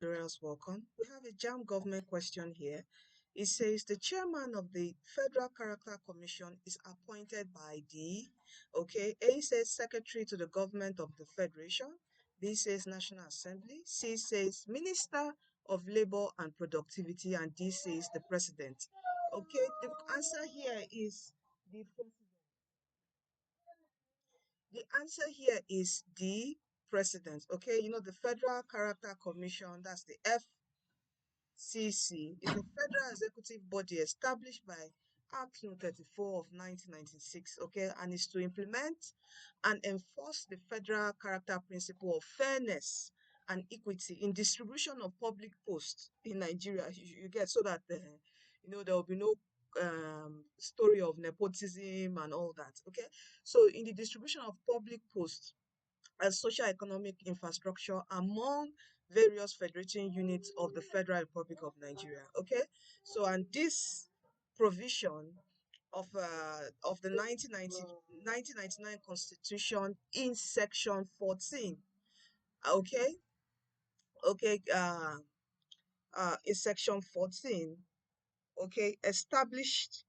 Tutorials, welcome. We have a JAMB government question here. It says the chairman of the Federal Character Commission is appointed by the, okay, A says secretary to the government of the Federation, B says National Assembly, C says Minister of Labor and Productivity, and D says the President. Okay, the answer here is the President. The answer here is the President. Okay, you know the Federal Character Commission, that's the FCC, is a federal executive body established by Act No. 34 of 1996, okay, and is to implement and enforce the federal character principle of fairness and equity in distribution of public posts in Nigeria. You get, so that there will be no story of nepotism and all that. Okay, so in the distribution of public posts and socio-economic infrastructure among various federating units of the Federal Republic of Nigeria. Okay, so and this provision of the 1999 Constitution in Section 14. Okay, okay, in Section 14, okay, established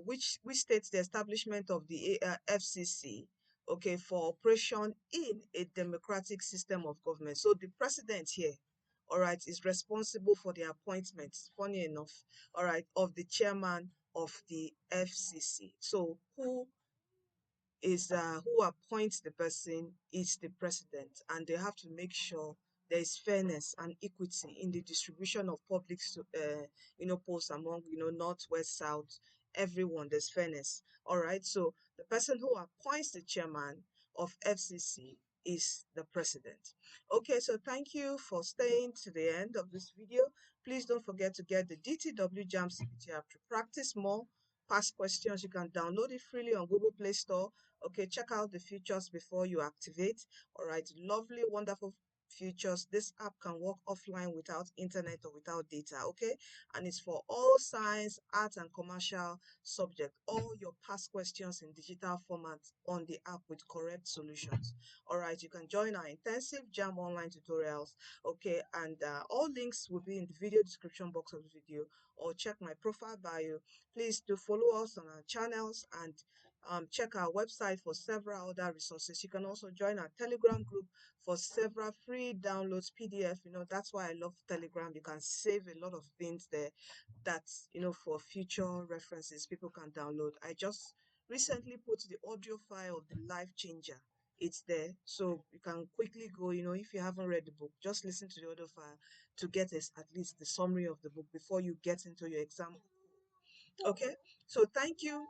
which states the establishment of the FCC, okay, for operation in a democratic system of government. So the president here, all right, is responsible for the appointment, funny enough, all right, of the chairman of the FCC. So who appoints the person is the president, and they have to make sure there is fairness and equity in the distribution of public posts among north, west, south, everyone. There's fairness. All right, so the person who appoints the chairman of FCC is the president. Okay, so thank you for staying to the end of this video. Please don't forget to get the DTW JAMB CPT app to practice more past questions. You can download it freely on Google Play Store. Okay, check out the features before you activate. All right, lovely, wonderful features. This app can work offline without internet or without data. Okay, and it's for all science, art, and commercial subject. All your past questions in digital format on the app with correct solutions. All right, you can join our intensive JAMB online tutorials. Okay, and all links will be in the video description box of the video, or check my profile bio. Please do follow us on our channels and check our website for several other resources. You can also join our Telegram group for several free downloads, PDF. That's why I love Telegram. You can save a lot of things there that, for future references, people can download. I just recently put the audio file of the Life Changer. It's there, so you can quickly go, if you haven't read the book, just listen to the audio file to get at least the summary of the book before you get into your exam. Okay, so thank you.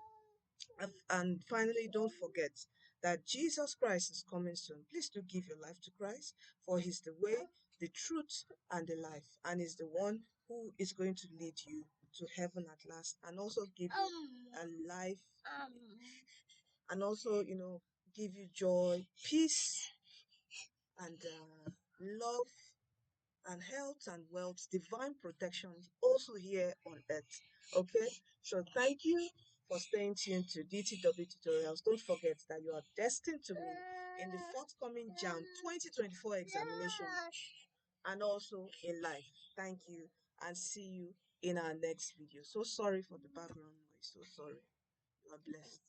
And finally, don't forget that Jesus Christ is coming soon. Please do give your life to Christ, for He's the way, the truth, and the life, and is the one who is going to lead you to heaven at last, and also give you a life, and also, give you joy, peace, and love, and health and wealth, divine protection also here on earth. Okay, so thank you for staying tuned to DTW tutorials. Don't forget that you are destined to win in the forthcoming JAMB 2024 examination and also in life. Thank you, and see you in our next video. So sorry for the background noise. So sorry. You are blessed.